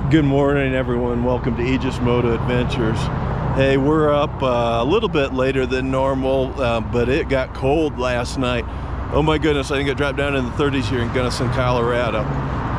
Good morning, everyone. Welcome to Aegis Moto Adventures. Hey, we're up a little bit later than normal, but it got cold last night. Oh my goodness, I think it dropped down in the 30s here in Gunnison, Colorado.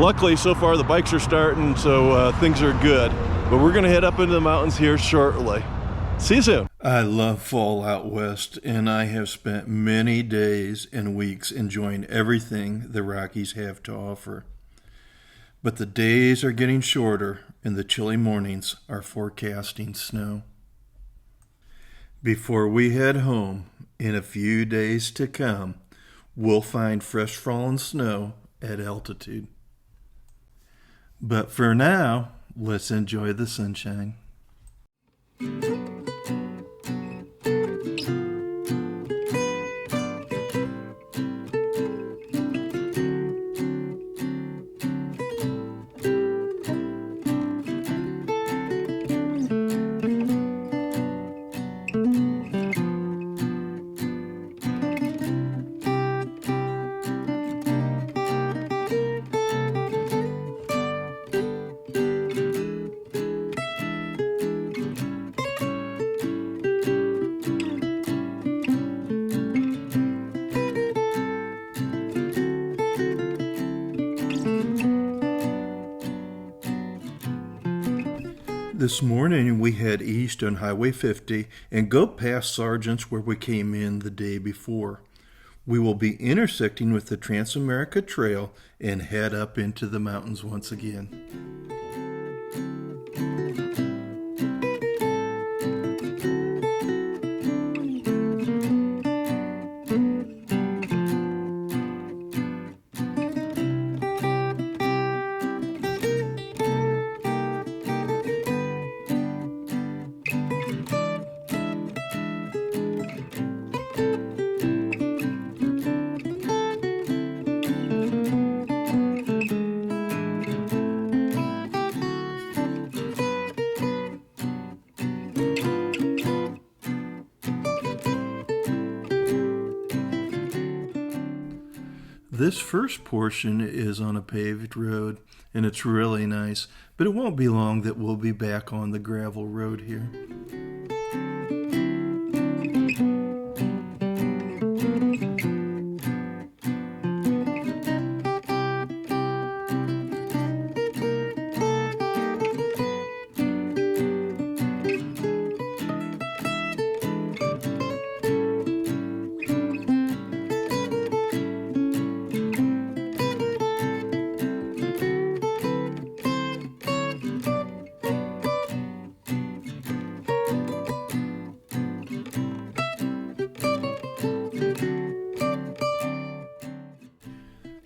Luckily, so far the bikes are starting, so things are good. But we're going to head up into the mountains here shortly. See you soon. I love fall out west, and I have spent many days and weeks enjoying everything the Rockies have to offer. But the days are getting shorter, and the chilly mornings are forecasting snow. Before we head home, in a few days to come, we'll find fresh fallen snow at altitude. But for now, let's enjoy the sunshine. This morning we head east on Highway 50 and go past Sargent's where we came in the day before. We will be intersecting with the TransAmerica Trail and head up into the mountains once again. This first portion is on a paved road, and it's really nice, but it won't be long that we'll be back on the gravel road here.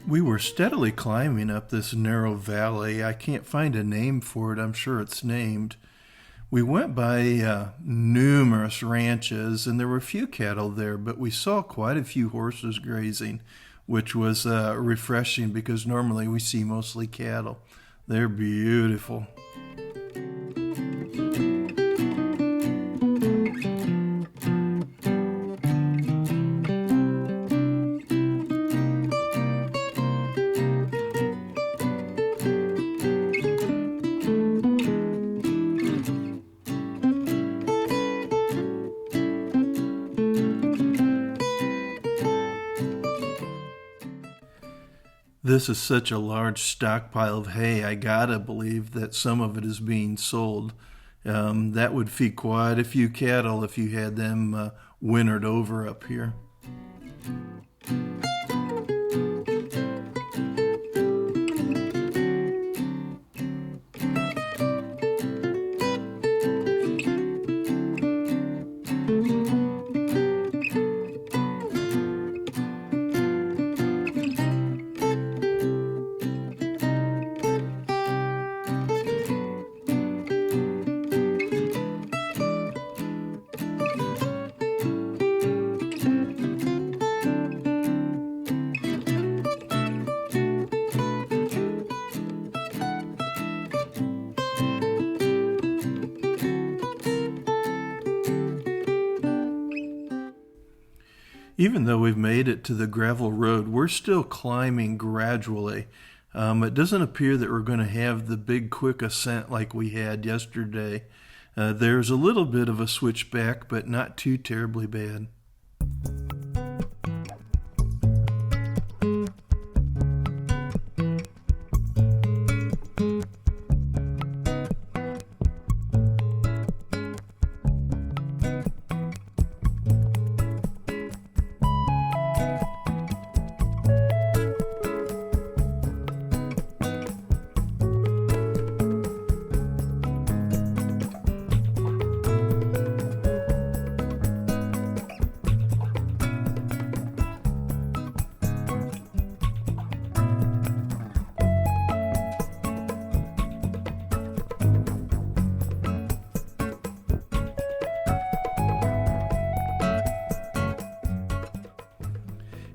We were steadily climbing up this narrow valley. I can't find a name for it. I'm sure it's named. We went by numerous ranches, and there were a few cattle there, but we saw quite a few horses grazing, which was refreshing because normally we see mostly cattle. They're beautiful. This is such a large stockpile of hay, I gotta believe that some of it is being sold. That would feed quite a few cattle if you had them wintered over up here. Even though we've made it to the gravel road, we're still climbing gradually. It doesn't appear that we're going to have the big quick ascent like we had yesterday. There's a little bit of a switchback, but not too terribly bad.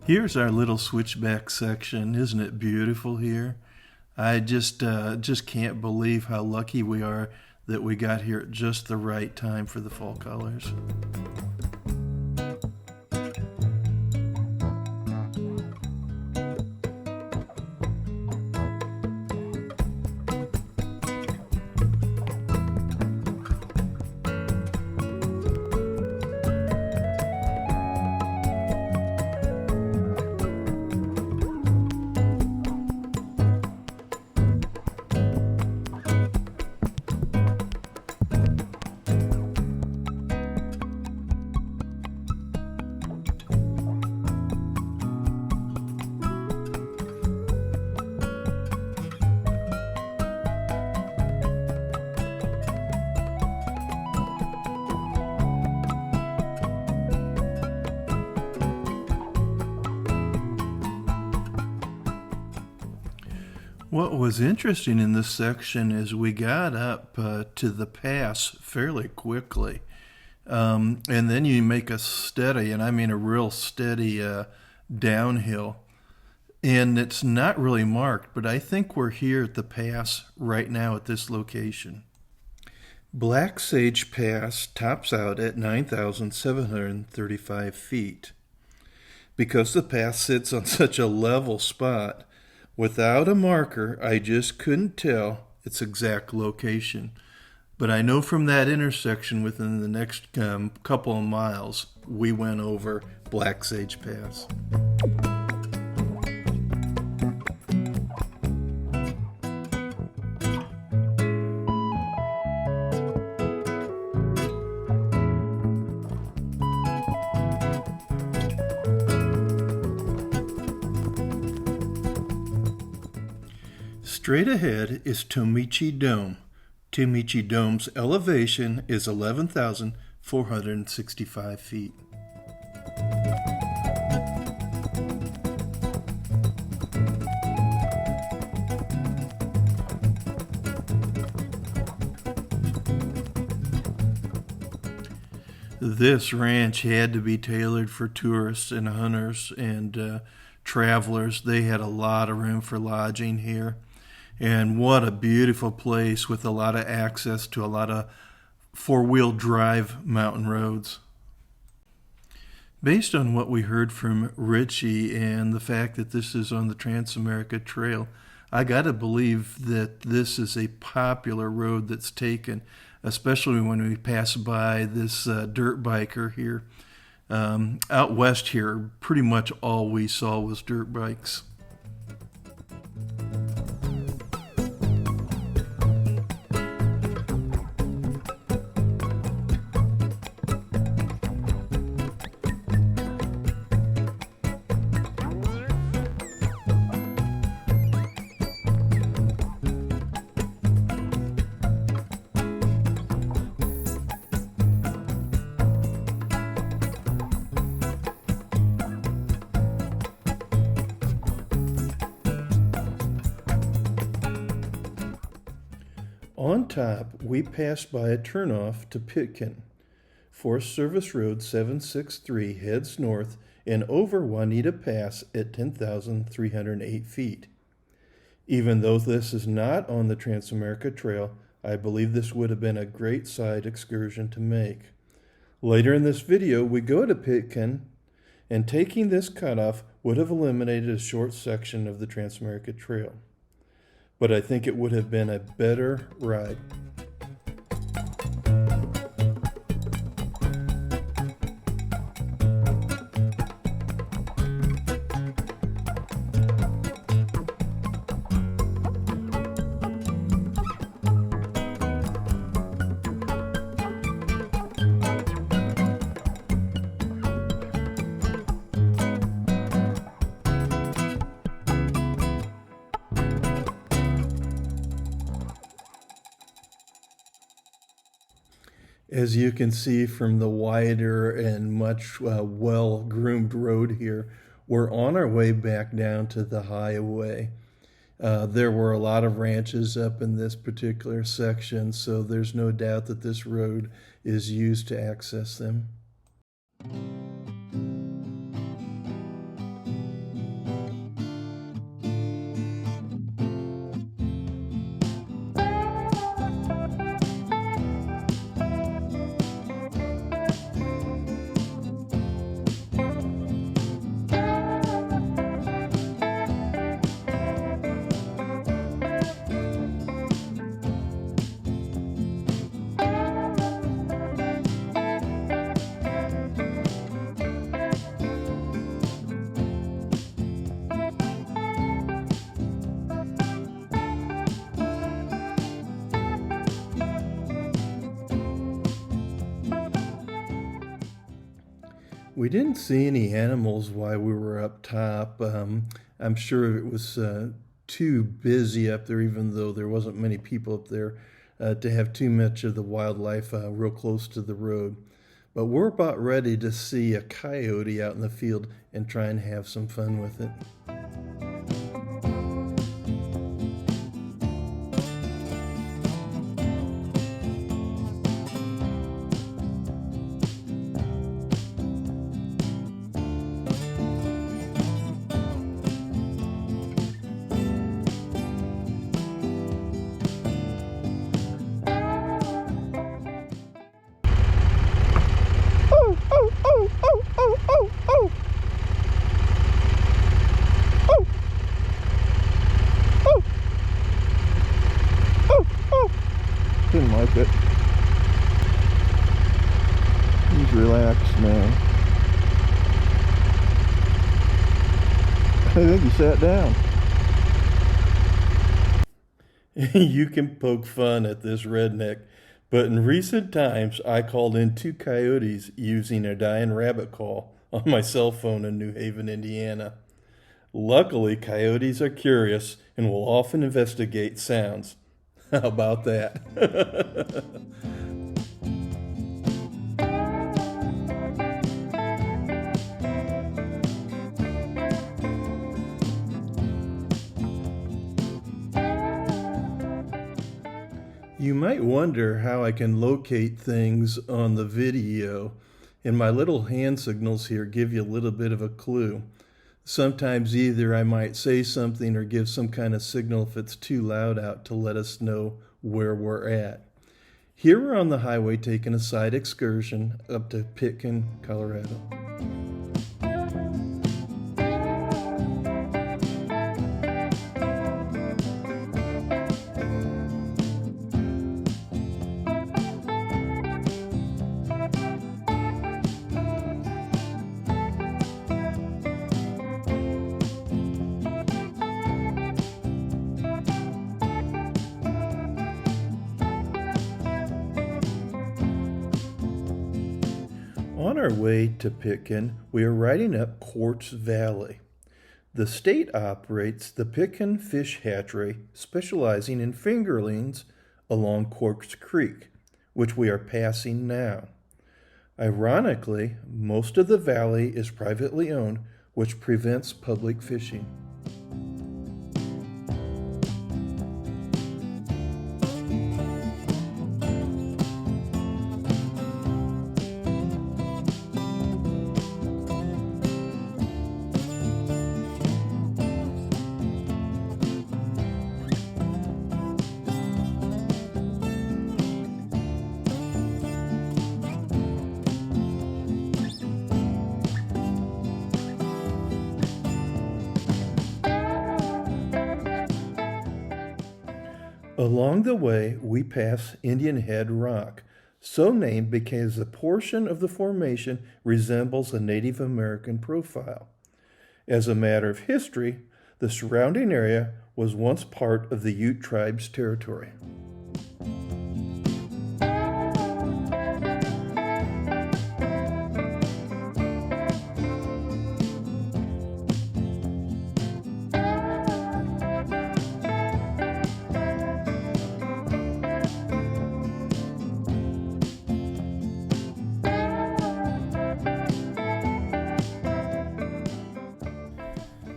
Here's our little switchback section. Isn't it beautiful here? I just can't believe how lucky we are that we got here at just the right time for the fall colors. What was interesting in this section is we got up to the pass fairly quickly. And then you make a steady, and I mean a real steady downhill. And it's not really marked, but I think we're here at the pass right now at this location. Black Sage Pass tops out at 9,735 feet. Because the pass sits on such a level spot, without a marker, I just couldn't tell its exact location. But I know from that intersection within the next couple of miles, we went over Black Sage Pass. Straight ahead is Tomichi Dome. Tomichi Dome's elevation is 11,465 feet. This ranch had to be tailored for tourists and hunters and travelers. They had a lot of room for lodging here. And what a beautiful place with a lot of access to a lot of four-wheel drive mountain roads. Based on what we heard from Richie and the fact that this is on the TransAmerica Trail, I got to believe that this is a popular road that's taken, especially when we pass by this dirt biker here. Out west here, pretty much all we saw was dirt bikes. On top, we passed by a turnoff to Pitkin. Forest Service Road 763 heads north and over Juanita Pass at 10,308 feet. Even though this is not on the TransAmerica Trail, I believe this would have been a great side excursion to make. Later in this video, we go to Pitkin, and taking this cutoff would have eliminated a short section of the TransAmerica Trail. but I think it would have been a better ride. As you can see from the wider and much well-groomed road here, we're on our way back down to the highway. There were a lot of ranches up in this particular section, so there's no doubt that this road is used to access them. We didn't see any animals while we were up top. I'm sure it was too busy up there, even though there wasn't many people up there, to have too much of the wildlife real close to the road. But we're about ready to see a coyote out in the field and try and have some fun with it. Didn't like it. He's relaxed now. I think he sat down. You can poke fun at this redneck, but in recent times I called in 2 coyotes using a dying rabbit call on my cell phone in New Haven, Indiana. Luckily, coyotes are curious and will often investigate sounds. How about that? You might wonder how I can locate things on the video, and my little hand signals here give you a little bit of a clue. Sometimes either I might say something or give some kind of signal if it's too loud out to let us know where we're at. Here we're on the highway taking a side excursion up to Pitkin, Colorado. On our way to Pitkin, we are riding up Quartz Valley. The state operates the Pitkin Fish Hatchery, specializing in fingerlings along Quartz Creek, which we are passing now. Ironically, most of the valley is privately owned, which prevents public fishing. Along the way, we pass Indian Head Rock, so named because a portion of the formation resembles a Native American profile. As a matter of history, the surrounding area was once part of the Ute tribe's territory.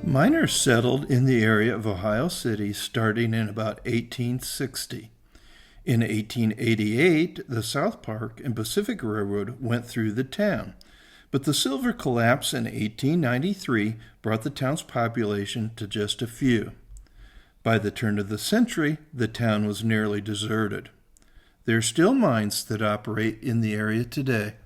Miners settled in the area of Ohio City starting in about 1860. In 1888, the South Park and Pacific Railroad went through the town, but the silver collapse in 1893 brought the town's population to just a few. By the turn of the century, the town was nearly deserted. There are still mines that operate in the area today.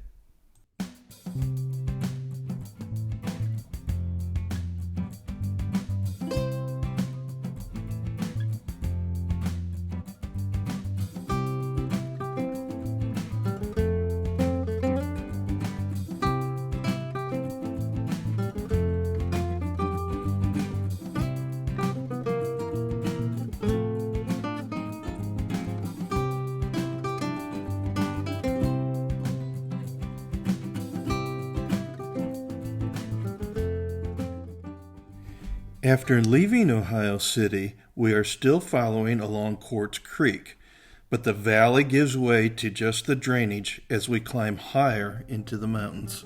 After leaving Ohio City, we are still following along Quartz Creek, but the valley gives way to just the drainage as we climb higher into the mountains.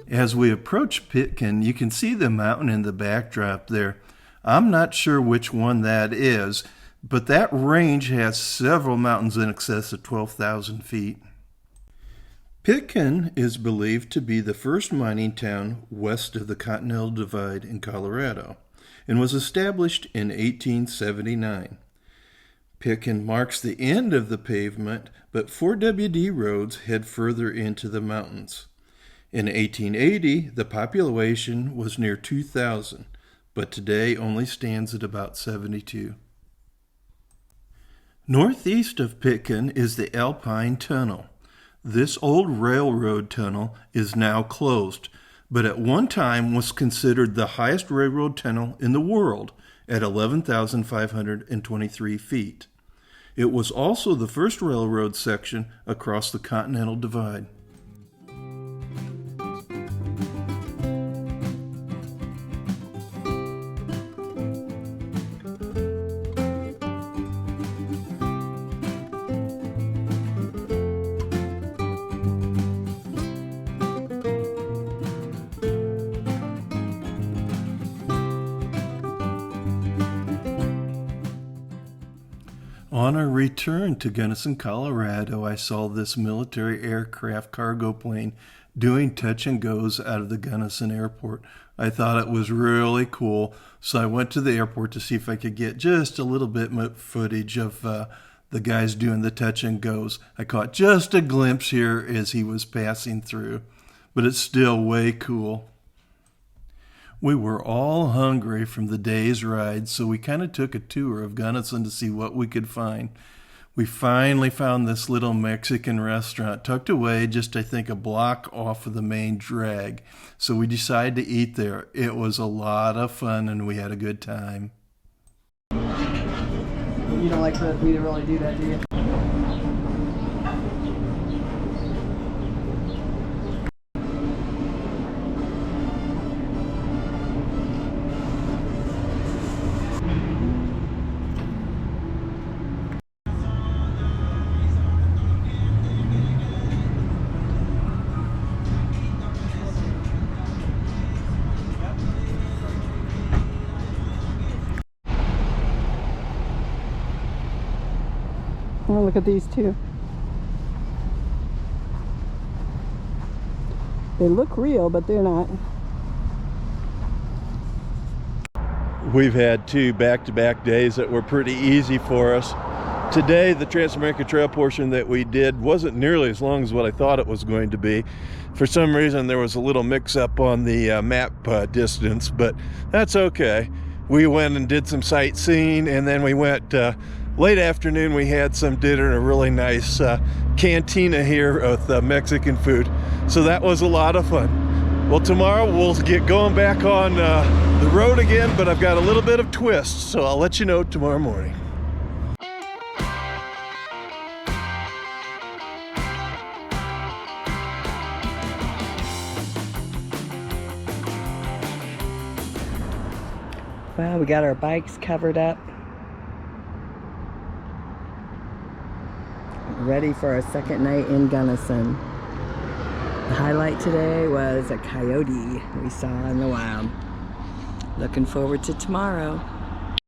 As we approach Pitkin, you can see the mountain in the backdrop there. I'm not sure which one that is, but that range has several mountains in excess of 12,000 feet. Pitkin is believed to be the first mining town west of the Continental Divide in Colorado and was established in 1879. Pitkin marks the end of the pavement, but 4WD roads head further into the mountains. In 1880, the population was near 2,000, but today only stands at about 72. Northeast of Pitkin is the Alpine Tunnel. This old railroad tunnel is now closed, but at one time was considered the highest railroad tunnel in the world at 11,523 feet. It was also the first railroad section across the Continental Divide. On our return to Gunnison, Colorado, I saw this military aircraft cargo plane doing touch and goes out of the Gunnison airport. I thought it was really cool, so I went to the airport to see if I could get just a little bit of footage of the guys doing the touch and goes. I caught just a glimpse here as he was passing through, but it's still way cool. We were all hungry from the day's ride, so we kind of took a tour of Gunnison to see what we could find. We finally found this little Mexican restaurant tucked away just, I think, a block off of the main drag. So we decided to eat there. It was a lot of fun, and we had a good time. You don't like for me to really do that, do you? look at these two. They look real, but they're not. We've had 2 back-to-back days that were pretty easy for us. Today, the TransAmerica Trail portion that we did wasn't nearly as long as what I thought it was going to be. For some reason, there was a little mix-up on the map distance, but that's okay. We went and did some sightseeing, and then we went late afternoon. We had some dinner in a really nice cantina here with Mexican food, so that was a lot of fun. Well, tomorrow we'll get going back on the road again, but I've got a little bit of twist, so I'll let you know tomorrow morning. Well, we got our bikes covered up. Ready for our second night in Gunnison. The highlight today was a coyote we saw in the wild. Looking forward to tomorrow.